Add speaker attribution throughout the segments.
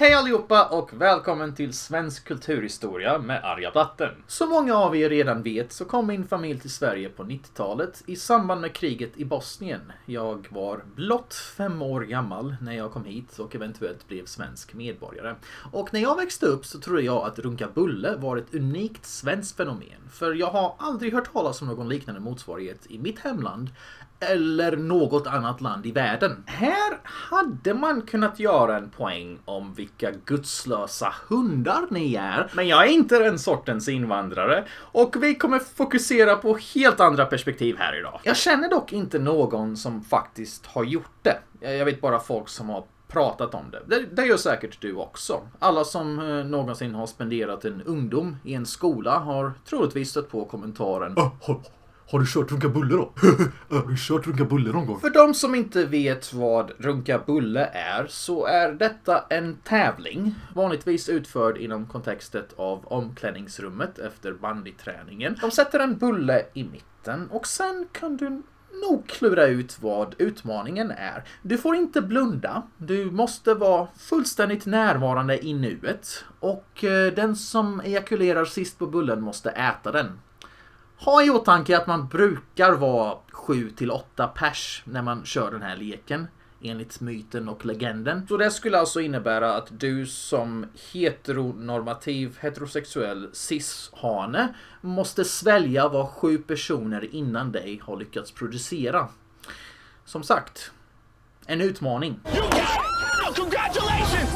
Speaker 1: Hej allihopa och välkommen till Svensk kulturhistoria med Arja Blatten. Som många av er redan vet så kom min familj till Sverige på 90-talet i samband med kriget i Bosnien. Jag var blott 5 år gammal när jag kom hit och eventuellt blev svensk medborgare. Och när jag växte upp så trodde jag att runka bulle var ett unikt svenskt fenomen. För jag har aldrig hört talas om någon liknande motsvarighet i mitt hemland eller något annat land i världen. Här hade man kunnat göra en poäng om vilka gudslösa hundar ni är. Men jag är inte den sortens invandrare och vi kommer fokusera på helt andra perspektiv här idag. Jag känner dock inte någon som faktiskt har gjort det. Jag vet bara folk som har pratat om det. Det gör säkert du också. Alla som någonsin har spenderat en ungdom i en skola har troligtvis stött på kommentaren: har du kört runka bulle då? Har du kört runka bulle någon gång? För de som inte vet vad runka bulle är så är detta en tävling. Vanligtvis utförd inom kontextet av omklädningsrummet efter bandyträningen. De sätter en bulle i mitten och sen kan du nog klura ut vad utmaningen är. Du får inte blunda. Du måste vara fullständigt närvarande i nuet. Och den som ejakulerar sist på bullen måste äta den. Ha i åtanke att man brukar vara 7-8 pers när man kör den här leken, enligt myten och legenden. Så det skulle alltså innebära att du som heteronormativ, heterosexuell cis-hane måste svälja vad 7 personer innan dig har lyckats producera. Som sagt, en utmaning.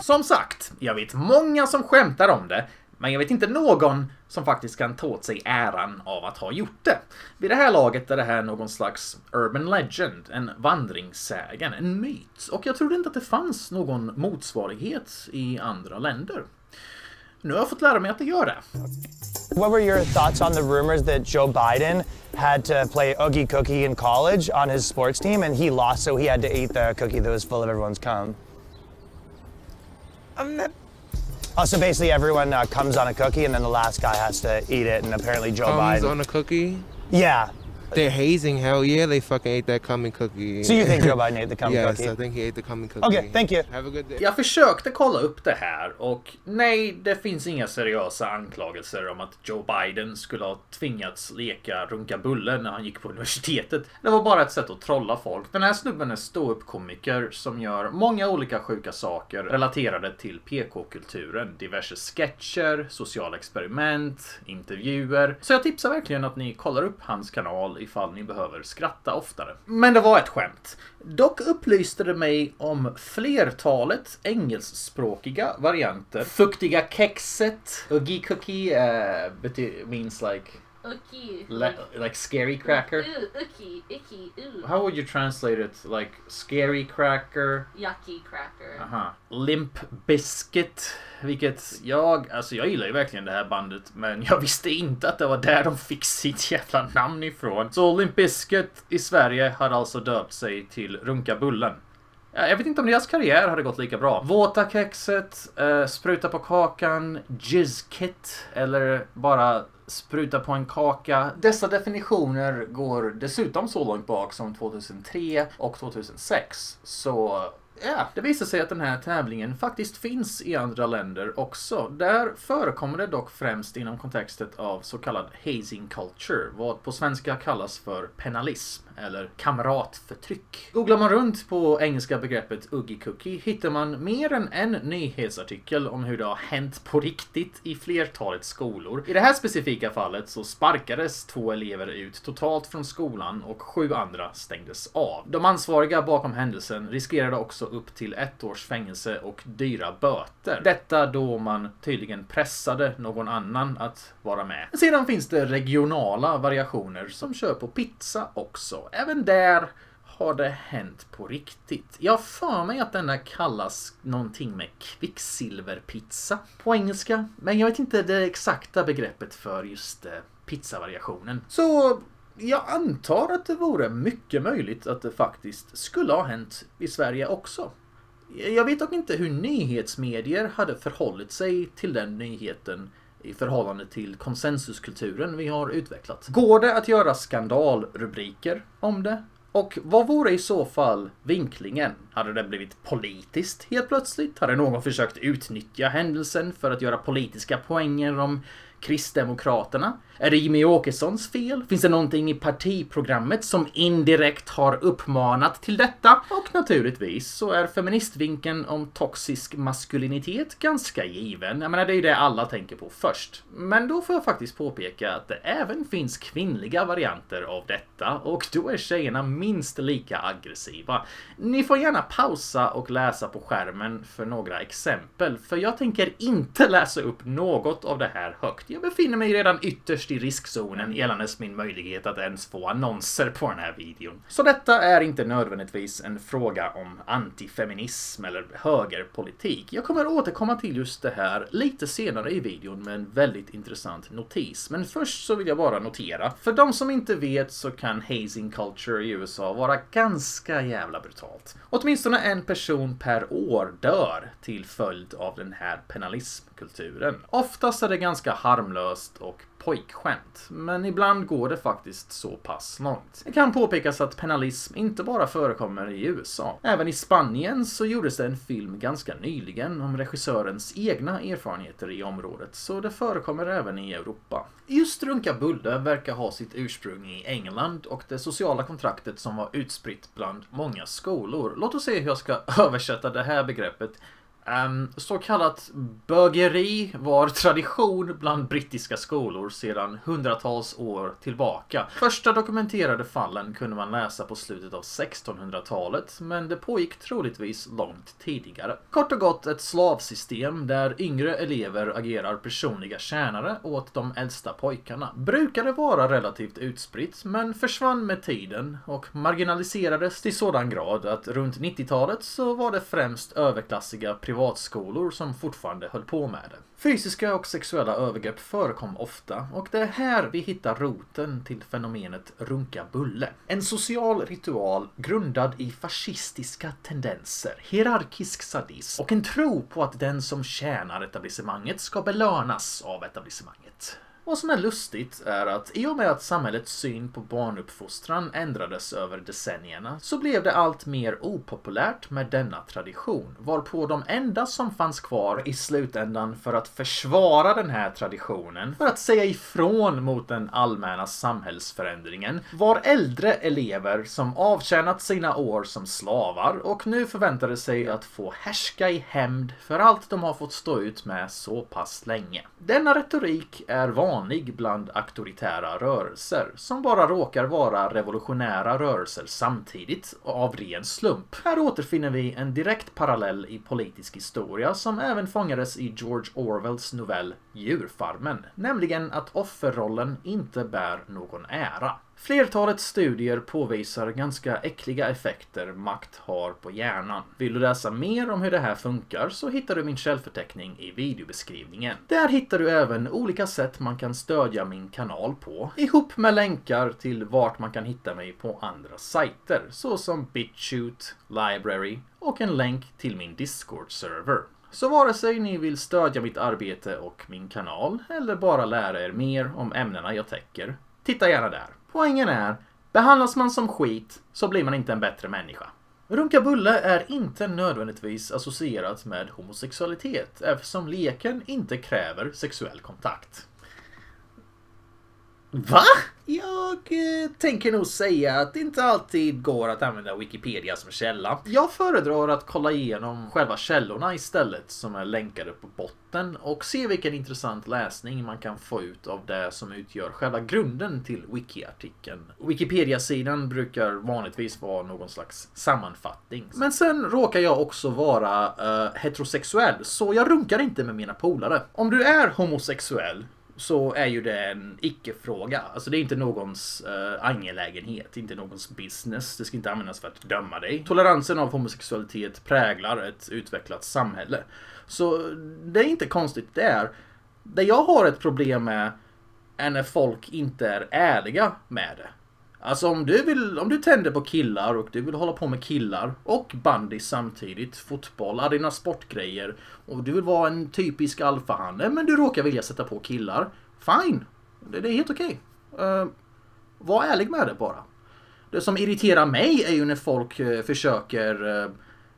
Speaker 1: Som sagt, jag vet många som skämtar om det. Men jag vet inte någon som faktiskt kan ta åt sig äran av att ha gjort det. Vid det här laget är det här någon slags urban legend, en vandringssägen, en myt. Och jag trodde inte att det fanns någon motsvarighet i andra länder. Nu har jag fått lära mig att det gör det.
Speaker 2: What were your thoughts on the rumors that Joe Biden had to play Oogie Cookie in college on his sports team and he lost so he had to eat the cookie that was full of everyone's cum? So basically everyone comes on a cookie and then the last guy has to eat it, and apparently Joe Biden...
Speaker 3: on a cookie?
Speaker 2: Yeah.
Speaker 3: They're hazing, hell yeah, they fucking ate that coming cookie.
Speaker 2: So you think Joe Biden ate the cum
Speaker 3: yes,
Speaker 2: cookie?
Speaker 3: I think he ate the coming cookie.
Speaker 2: Okay, thank you.
Speaker 3: Have a good day.
Speaker 1: Jag försökte kolla upp det här och nej, det finns inga seriösa anklagelser om att Joe Biden skulle ha tvingats leka runka bulle när han gick på universitetet. Det var bara ett sätt att trolla folk. Den här snubben är ståuppkomiker som gör många olika sjuka saker relaterade till PK-kulturen. Diverse sketcher, sociala experiment, intervjuer. Så jag tipsar verkligen att ni kollar upp hans kanal ifall ni behöver skratta oftare. Men det var ett skämt. Dock upplyste det mig om flertalet engelskspråkiga varianter. Fuktiga kexet, Oogie Cookie means like
Speaker 4: Ookie.
Speaker 1: like scary cracker.
Speaker 4: Ooh, ookie, icky, ooh.
Speaker 1: How would you translate it? Like scary cracker?
Speaker 4: Yucky cracker.
Speaker 1: Aha. Limp Bizkit. Vilket jag gillar ju verkligen det här bandet, men jag visste inte att det var där de fick sitt jävla namn ifrån. Så Limp Bizkit i Sverige hade alltså döpt sig till Runka Bullen. Jag vet inte om deras karriär hade gått lika bra. Våta kexet, spruta på kakan, jizzkit eller bara spruta på en kaka. Dessa definitioner går dessutom så långt bak som 2003 och 2006. Så ja, det visar sig att den här tävlingen faktiskt finns i andra länder också. Där förekommer det dock främst inom kontextet av så kallad hazing culture, vad på svenska kallas för penalism eller kamratförtryck. Googlar man runt på engelska begreppet Oogie Cookie hittar man mer än en nyhetsartikel om hur det har hänt på riktigt i flertalet skolor. I det här specifika fallet så sparkades 2 elever ut totalt från skolan och 7 andra stängdes av. De ansvariga bakom händelsen riskerade också upp till 1 års fängelse och dyra böter. Detta då man tydligen pressade någon annan att vara med. Sedan finns det regionala variationer som kör på pizza också. Även där har det hänt på riktigt. Jag för mig att denna kallas någonting med kvicksilverpizza på engelska. Men jag vet inte det exakta begreppet för just pizzavariationen. Så jag antar att det vore mycket möjligt att det faktiskt skulle ha hänt i Sverige också. Jag vet dock inte hur nyhetsmedier hade förhållit sig till den nyheten i förhållande till konsensuskulturen vi har utvecklat. Går det att göra skandalrubriker om det? Och vad vore i så fall vinklingen? Hade det blivit politiskt helt plötsligt? Hade någon försökt utnyttja händelsen för att göra politiska poänger om Kristdemokraterna? Är det Jimmy Åkessons fel? Finns det någonting i partiprogrammet som indirekt har uppmanat till detta? Och naturligtvis så är feministvinkeln om toxisk maskulinitet ganska given. Jag menar, det är ju det alla tänker på först. Men då får jag faktiskt påpeka att det även finns kvinnliga varianter av detta, och då är tjejerna minst lika aggressiva. Ni får gärna pausa och läsa på skärmen för några exempel, för jag tänker inte läsa upp något av det här högt. Jag befinner mig redan ytterst i riskzonen gällandes min möjlighet att ens få annonser på den här videon. Så detta är inte nödvändigtvis en fråga om antifeminism eller högerpolitik. Jag kommer återkomma till just det här lite senare i videon med en väldigt intressant notis. Men först så vill jag bara notera, för de som inte vet så kan hazing culture i USA vara ganska jävla brutalt. Åtminstone en person per år dör till följd av den här penalismkulturen. Oftast är det ganska harmlöst och pojkskämt, men ibland går det faktiskt så pass långt. Det kan påpekas att penalism inte bara förekommer i USA. Även i Spanien så gjordes det en film ganska nyligen om regissörens egna erfarenheter i området, så det förekommer även i Europa. Just Runka Bulle verkar ha sitt ursprung i England och det sociala kontraktet som var utspritt bland många skolor. Låt oss se hur jag ska översätta det här begreppet. Så kallat bögeri var tradition bland brittiska skolor sedan hundratals år tillbaka. Första dokumenterade fallen kunde man läsa på slutet av 1600-talet, men det pågick troligtvis långt tidigare. Kort och gott ett slavsystem där yngre elever agerar personliga tjänare åt de äldsta pojkarna. Brukade vara relativt utspritt, men försvann med tiden och marginaliserades till sådan grad att runt 90-talet så var det främst överklassiga privatskolor som fortfarande höll på med det. Fysiska och sexuella övergrepp förekom ofta, och det är här vi hittar roten till fenomenet runka bulle. En social ritual grundad i fascistiska tendenser, hierarkisk sadism och en tro på att den som tjänar etablissemanget ska belönas av etablissemanget. Vad som är lustigt är att i och med att samhällets syn på barnuppfostran ändrades över decennierna så blev det allt mer opopulärt med denna tradition, varpå de enda som fanns kvar i slutändan för att försvara den här traditionen, för att säga ifrån mot den allmänna samhällsförändringen, var äldre elever som avtjänat sina år som slavar och nu förväntade sig att få härska i hämnd för allt de har fått stå ut med så pass länge. Denna retorik är vanlig bland auktoritära rörelser som bara råkar vara revolutionära rörelser samtidigt och av ren slump. Här återfinner vi en direkt parallell i politisk historia som även fångades i George Orwells novell Djurfarmen, nämligen att offerrollen inte bär någon ära. Flertalet studier påvisar ganska äckliga effekter makt har på hjärnan. Vill du läsa mer om hur det här funkar så hittar du min källförteckning i videobeskrivningen. Där hittar du även olika sätt man kan stödja min kanal på, ihop med länkar till vart man kan hitta mig på andra sajter, såsom BitChute, Library och en länk till min Discord-server. Så vare sig ni vill stödja mitt arbete och min kanal eller bara lära er mer om ämnena jag täcker, titta gärna där. Poängen är, behandlas man som skit så blir man inte en bättre människa. Runka bulle är inte nödvändigtvis associerat med homosexualitet eftersom leken inte kräver sexuell kontakt. Va? Jag tänker nog säga att det inte alltid går att använda Wikipedia som källa. Jag föredrar att kolla igenom själva källorna istället som är länkade på botten och se vilken intressant läsning man kan få ut av det som utgör själva grunden till wiki-artikeln. Wikipedia-sidan brukar vanligtvis vara någon slags sammanfattning. Men sen råkar jag också vara heterosexuell, så jag runkar inte med mina polare. Om du är homosexuell så är ju det en icke-fråga. Alltså det är inte någons angelägenhet, inte någons business. Det ska inte användas för att döma dig. Toleransen av homosexualitet präglar ett utvecklat samhälle. Så det är inte konstigt där. Det jag har ett problem med är när folk inte är ärliga med det. Alltså om du tänder på killar och du vill hålla på med killar och bandy samtidigt, fotboll, alla dina sportgrejer och du vill vara en typisk alfahanne men du råkar vilja sätta på killar, fine. Det är helt okej. Var ärlig med det bara. Det som irriterar mig är ju när folk försöker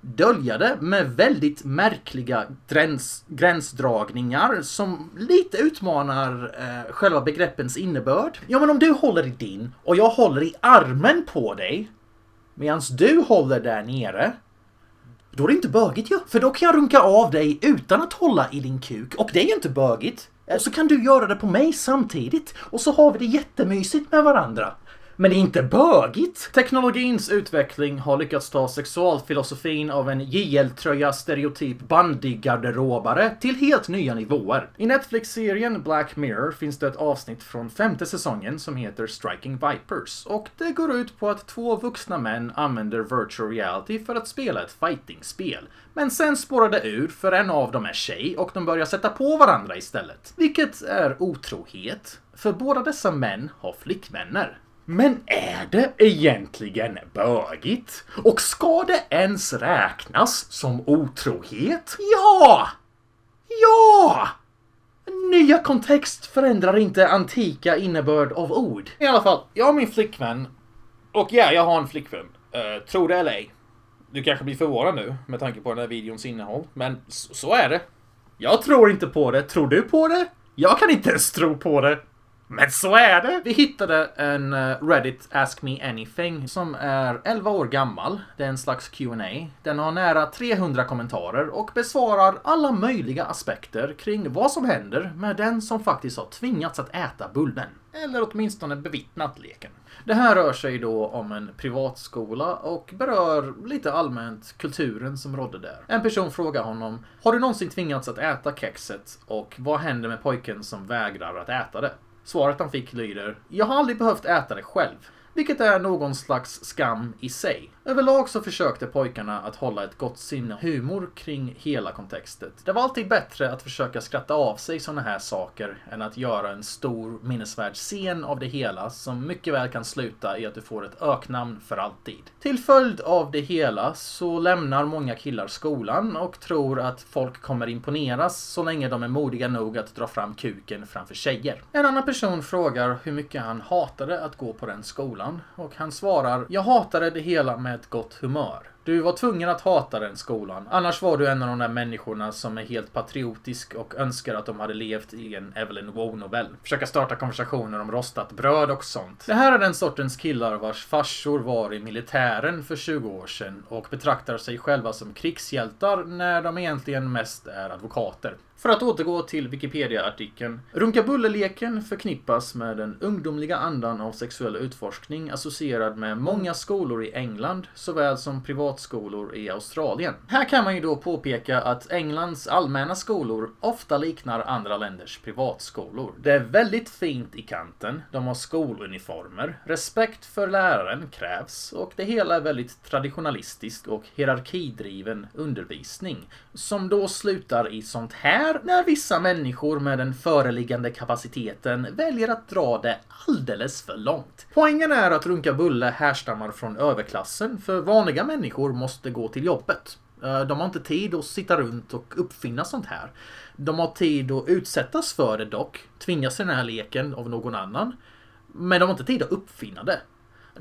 Speaker 1: dölja det med väldigt märkliga gränsdragningar som lite utmanar själva begreppens innebörd. Ja, men om du håller i din och jag håller i armen på dig medan du håller där nere, då är det inte bögigt ju. För då kan jag runka av dig utan att hålla i din kuk. Och det är ju inte bögigt. Och så kan du göra det på mig samtidigt. Och så har vi det jättemysigt med varandra. Men det är inte bögigt. Teknologins utveckling har lyckats ta sexualfilosofin av en JL-tröja stereotyp bandygarderobare till helt nya nivåer. I Netflix-serien Black Mirror finns det ett avsnitt från 5:e säsongen som heter Striking Vipers. Och det går ut på att 2 vuxna män använder virtual reality för att spela ett fighting-spel. Men sen spårar det ur för en av dem är tjej och de börjar sätta på varandra istället. Vilket är otrohet. För båda dessa män har flickvänner. Men är det egentligen bögigt? Och ska det ens räknas som otrohet? Ja! Ja! Nya kontext förändrar inte antika innebörd av ord. I alla fall, jag har min flickvän. Och ja, jag har en flickvän. Tror det eller ej. Du kanske blir förvånad nu med tanke på den här videons innehåll. Men så är det. Jag tror inte på det. Tror du på det? Jag kan inte ens tro på det. Men så är det! Vi hittade en Reddit Ask Me Anything som är 11 år gammal. Det är en slags Q&A. Den har nära 300 kommentarer och besvarar alla möjliga aspekter kring vad som händer med den som faktiskt har tvingats att äta bullen. Eller åtminstone bevittnat leken. Det här rör sig då om en privatskola och berör lite allmänt kulturen som rådde där. En person frågar honom: har du någonsin tvingats att äta kexet och vad händer med pojken som vägrar att äta det? Svaret han fick lyder: jag har aldrig behövt äta det själv. Vilket är någon slags skam i sig. Överlag så försökte pojkarna att hålla ett gott sinne humor kring hela kontextet. Det var alltid bättre att försöka skratta av sig såna här saker än att göra en stor minnesvärd scen av det hela som mycket väl kan sluta i att du får ett öknamn för alltid. Till följd av det hela så lämnar många killar skolan och tror att folk kommer imponeras så länge de är modiga nog att dra fram kuken framför tjejer. En annan person frågar hur mycket han hatade att gå på den skolan. Och han svarar: jag hatade det hela med ett gott humör. Du var tvungen att hata den skolan. Annars var du en av de där människorna som är helt patriotisk och önskar att de hade levt i en Evelyn Waugh-novell. Försöka starta konversationer om rostat bröd och sånt. Det här är den sortens killar vars farsor var i militären för 20 år sedan och betraktar sig själva som krigshjältar när de egentligen mest är advokater. För att återgå till Wikipedia-artikeln. Runkabulle-leken förknippas med den ungdomliga andan av sexuell utforskning associerad med många skolor i England såväl som privatskolor i Australien. Här kan man ju då påpeka att Englands allmänna skolor ofta liknar andra länders privatskolor. Det är väldigt fint i kanten, de har skoluniformer, respekt för läraren krävs och det hela är väldigt traditionalistisk och hierarkidriven undervisning som då slutar i sånt här när vissa människor med den föreliggande kapaciteten väljer att dra det alldeles för långt. Poängen är att runkabulle härstammar från överklassen för vanliga människor måste gå till jobbet. De har inte tid att sitta runt och uppfinna sånt här. De har tid att utsättas för det dock, tvingas i den här leken av någon annan. Men de har inte tid att uppfinna det.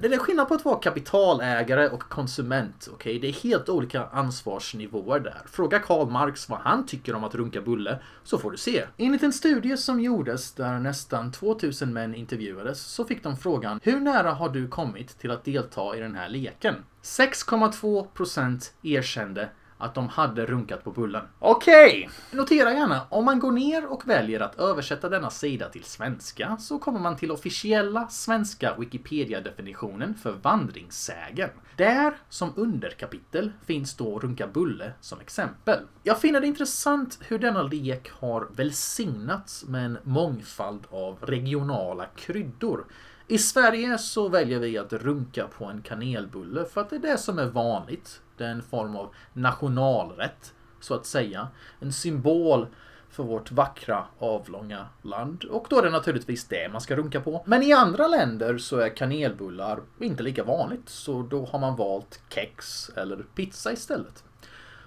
Speaker 1: Det är skillnad på att vara kapitalägare och konsument, okej? Det är helt olika ansvarsnivåer där. Fråga Karl Marx vad han tycker om att runka bulle, så får du se. Enligt en studie som gjordes där nästan 2000 män intervjuades så fick de frågan: hur nära har du kommit till att delta i den här leken? 6,2% erkände att de hade runkat på bullen. Okej! Notera gärna, om man går ner och väljer att översätta denna sida till svenska så kommer man till officiella svenska Wikipedia-definitionen för vandringssägen. Där som underkapitel finns då runka bulle som exempel. Jag finner det intressant hur denna lek har välsignats med en mångfald av regionala kryddor. I Sverige så väljer vi att runka på en kanelbulle för att det är det som är vanligt. Det är en form av nationalrätt, så att säga. En symbol för vårt vackra, avlånga land. Och då är det naturligtvis det man ska runka på. Men i andra länder så är kanelbullar inte lika vanligt. Så då har man valt kex eller pizza istället.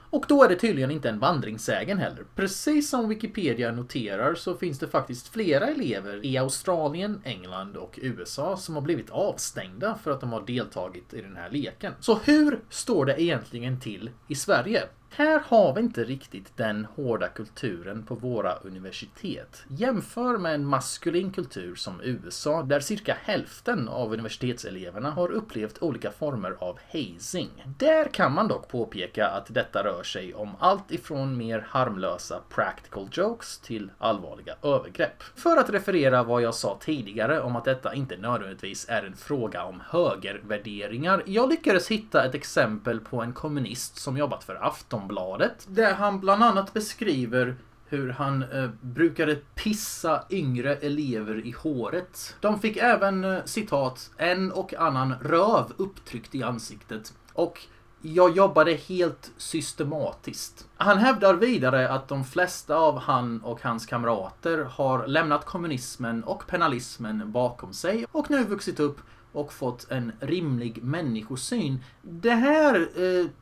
Speaker 1: Och då är det tydligen inte en vandringssägen heller. Precis som Wikipedia noterar så finns det faktiskt flera elever i Australien, England och USA som har blivit avstängda för att de har deltagit i den här leken. Så hur står det egentligen till i Sverige? Här har vi inte riktigt den hårda kulturen på våra universitet. Jämför med en maskulin kultur som USA, där cirka hälften av universitetseleverna har upplevt olika former av hazing. Där kan man dock påpeka att detta rör sig om allt ifrån mer harmlösa practical jokes till allvarliga övergrepp. För att referera vad jag sa tidigare om att detta inte nödvändigtvis är en fråga om högervärderingar, jag lyckades hitta ett exempel på en kommunist som jobbat för Aftonbladet, där han bland annat beskriver hur han brukade pissa yngre elever i håret. De fick även, citat, en och annan röv upptryckt i ansiktet. Och jag jobbade helt systematiskt. Han hävdar vidare att de flesta av han och hans kamrater har lämnat kommunismen och penalismen bakom sig och nu vuxit upp och fått en rimlig människosyn. Det här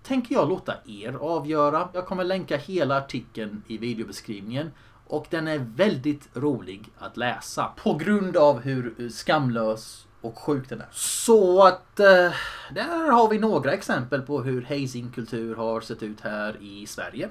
Speaker 1: tänker jag låta er avgöra. Jag kommer länka hela artikeln i videobeskrivningen och den är väldigt rolig att läsa på grund av hur skamlös och sjuk den är. Så att där har vi några exempel på hur hazingkultur har sett ut här i Sverige.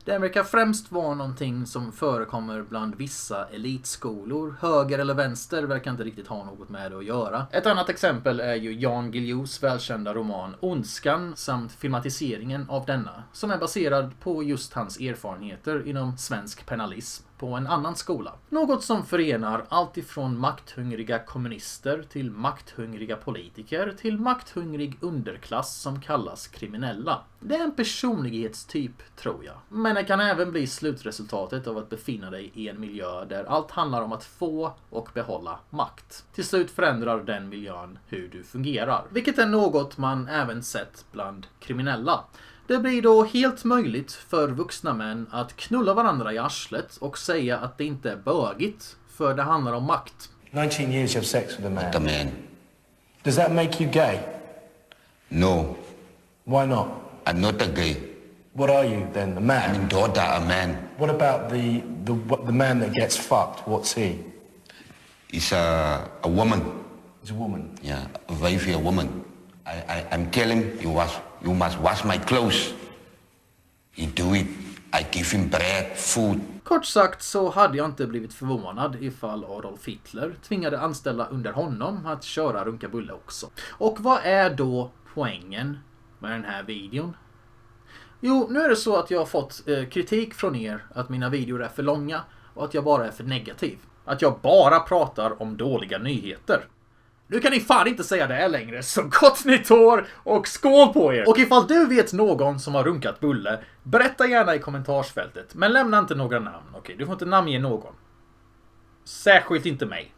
Speaker 1: Det verkar främst vara någonting som förekommer bland vissa elitskolor. Höger eller vänster verkar inte riktigt ha något med det att göra. Ett annat exempel är ju Jan Guillous välkända roman Ondskan samt filmatiseringen av denna, som är baserad på just hans erfarenheter inom svensk penalism på en annan skola. Något som förenar allt ifrån makthungriga kommunister till makthungriga politiker till makthungrig underklass som kallas kriminella. Det är en personlighetstyp, tror jag. Men det kan även bli slutresultatet av att befinna dig i en miljö där allt handlar om att få och behålla makt. Till slut förändrar den miljön hur du fungerar, vilket är något man även sett bland kriminella. Det blir då helt möjligt för vuxna män att knulla varandra i arslet och säga att det inte är bögigt, för det handlar om makt.
Speaker 5: 19 years you have sex with a man.
Speaker 6: The man.
Speaker 5: Does that make you gay?
Speaker 6: No,
Speaker 5: Why not?
Speaker 6: I'm not a gay.
Speaker 5: What are you then, a man?
Speaker 6: I mean, daughter, a man.
Speaker 5: What about the man that gets fucked? What's he?
Speaker 6: Is a woman.
Speaker 5: He's a woman.
Speaker 6: Yeah, a wife, a woman. I'm telling you must wash my clothes. He do it. I give him bread, food.
Speaker 1: Kort sagt så hade jag inte blivit förvånad ifall Adolf Hitler tvingade anställda under honom att köra runkabulle också. Och vad är då poängen med den här videon? Jo, nu är det så att jag har fått kritik från er att mina videor är för långa och att jag bara är för negativ. Att jag bara pratar om dåliga nyheter. Nu kan ni fan inte säga det längre, så gott nytt år och skål på er! Och ifall du vet någon som har runkat bulle, berätta gärna i kommentarsfältet. Men lämna inte några namn, okej? Du får inte namnge någon. Särskilt inte mig.